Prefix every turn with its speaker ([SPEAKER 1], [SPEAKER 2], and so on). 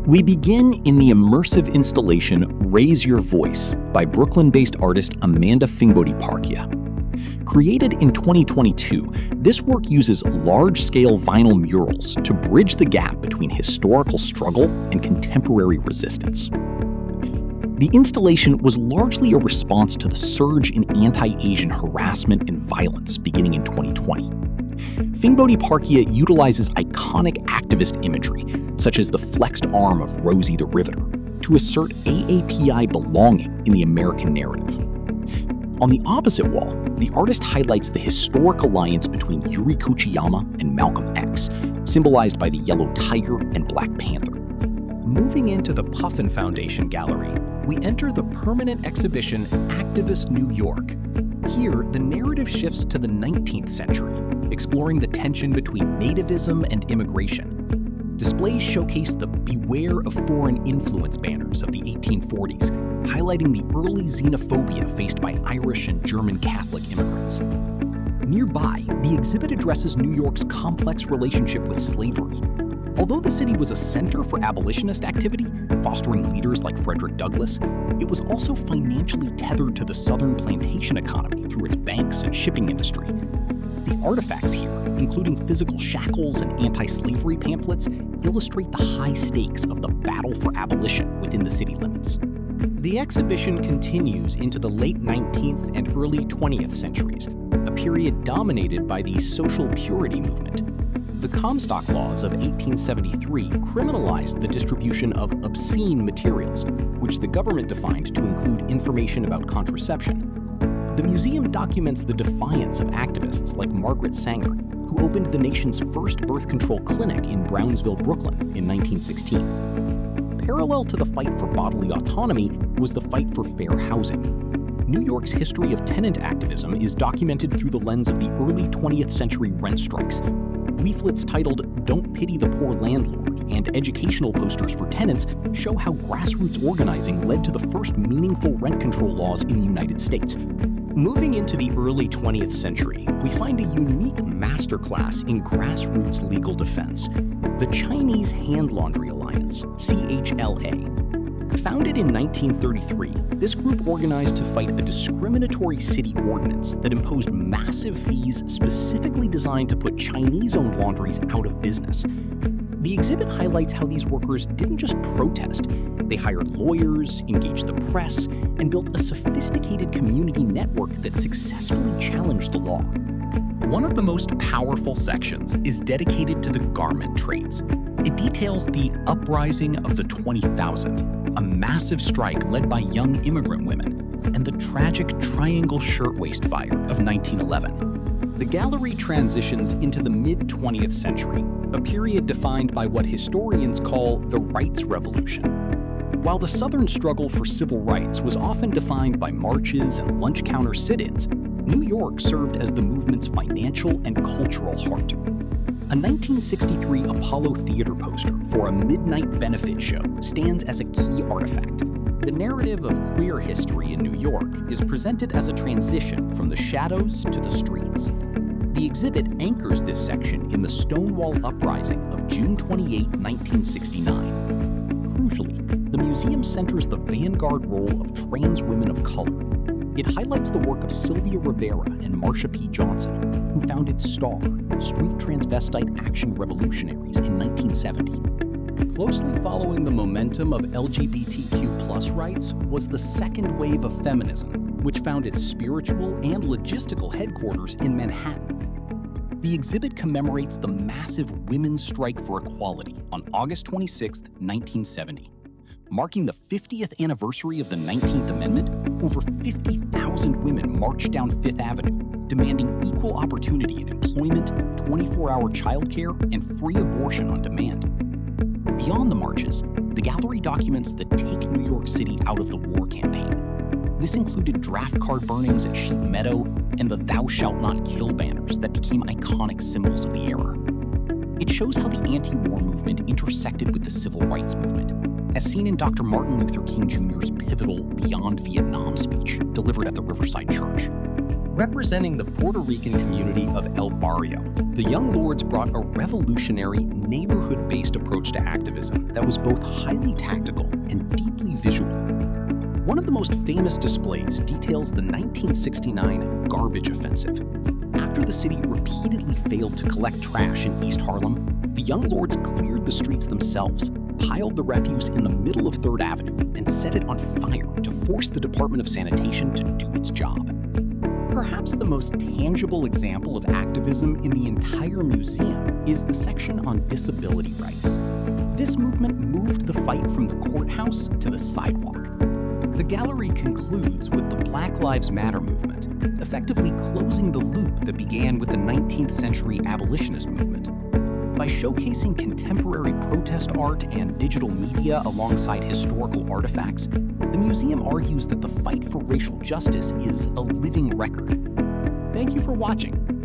[SPEAKER 1] We begin in the immersive installation Raise Your Voice by Brooklyn-based artist Amanda Fingbody-Parkia. Created in 2022, this work uses large-scale vinyl murals to bridge the gap between historical struggle and contemporary resistance. The installation was largely a response to the surge in anti-Asian harassment and violence beginning in 2020. Fingbody-Parkia utilizes iconic activist imagery, such as the flexed arm of Rosie the Riveter, to assert AAPI belonging in the American narrative. On the opposite wall, the artist highlights the historic alliance between Yuri Kochiyama and Malcolm X, symbolized by the yellow tiger and Black Panther.
[SPEAKER 2] Moving into the Puffin Foundation Gallery, we enter the permanent exhibition Activist New York. Here, the narrative shifts to the 19th century, exploring the tension between nativism and immigration. Displays showcase the Beware of Foreign Influence banners of the 1840s, highlighting the early xenophobia faced by Irish and German Catholic immigrants. Nearby, the exhibit addresses New York's complex relationship with slavery. Although the city was a center for abolitionist activity, fostering leaders like Frederick Douglass, it was also financially tethered to the southern plantation economy through its banks and shipping industry. The artifacts here, including physical shackles and anti-slavery pamphlets, illustrate the high stakes of the battle for abolition within the city limits. The exhibition continues into the late 19th and early 20th centuries, a period dominated by the social purity movement. The Comstock laws of 1873 criminalized the distribution of obscene materials, which the government defined to include information about contraception. The museum documents the defiance of activists like Margaret Sanger, who opened the nation's first birth control clinic in Brownsville, Brooklyn in 1916. Parallel to the fight for bodily autonomy was the fight for fair housing. New York's history of tenant activism is documented through the lens of the early 20th century rent strikes. Leaflets titled "Don't Pity the Poor Landlord" and educational posters for tenants show how grassroots organizing led to the first meaningful rent control laws in the United States. Moving into the early 20th century, we find a unique masterclass in grassroots legal defense, the Chinese Hand Laundry Alliance, CHLA. Founded in 1933, this group organized to fight a discriminatory city ordinance that imposed massive fees specifically designed to put Chinese-owned laundries out of business. The exhibit highlights how these workers didn't just protest. They hired lawyers, engaged the press, and built a sophisticated community network that successfully challenged the law. One of the most powerful sections is dedicated to the garment trades. It details the uprising of the 20,000, a massive strike led by young immigrant women, and the tragic Triangle Shirtwaist Fire of 1911. The gallery transitions into the mid-20th century, a period defined by what historians call the Rights Revolution. While the Southern struggle for civil rights was often defined by marches and lunch counter sit-ins, New York served as the movement's financial and cultural heart. A 1963 Apollo Theater poster for a midnight benefit show stands as a key artifact. The narrative of queer history in New York is presented as a transition from the shadows to the streets. The exhibit anchors this section in the Stonewall Uprising of June 28, 1969. Crucially, the museum centers the vanguard role of trans women of color. It highlights the work of Sylvia Rivera and Marsha P. Johnson, who founded STAR, Street Transvestite Action Revolutionaries, in 1970. Closely following the momentum of LGBTQ+ rights was the second wave of feminism, which found its spiritual and logistical headquarters in Manhattan. The exhibit commemorates the massive women's strike for equality on August 26, 1970. Marking the 50th anniversary of the 19th Amendment, over 50,000 women marched down Fifth Avenue, demanding equal opportunity in employment, 24-hour childcare, and free abortion on demand. Beyond the marches, the gallery documents the Take New York City Out of the War campaign. This included draft card burnings at Sheep Meadow and the Thou Shalt Not Kill banners that became iconic symbols of the era. It shows how the anti-war movement intersected with the civil rights movement, as seen in Dr. Martin Luther King Jr.'s pivotal Beyond Vietnam speech delivered at the Riverside Church. Representing the Puerto Rican community of El Barrio, the Young Lords brought a revolutionary, neighborhood-based approach to activism that was both highly tactical and deeply visual. One of the most famous displays details the 1969 Garbage Offensive. After the city repeatedly failed to collect trash in East Harlem, the Young Lords cleared the streets themselves, piled the refuse in the middle of 3rd Avenue, and set it on fire to force the Department of Sanitation to do its job. Perhaps the most tangible example of activism in the entire museum is the section on disability rights. This movement moved the fight from the courthouse to the sidewalk. The gallery concludes with the Black Lives Matter movement, effectively closing the loop that began with the 19th century abolitionist movement. By showcasing contemporary protest art and digital media alongside historical artifacts, the museum argues that the fight for racial justice is a living record. Thank you for watching.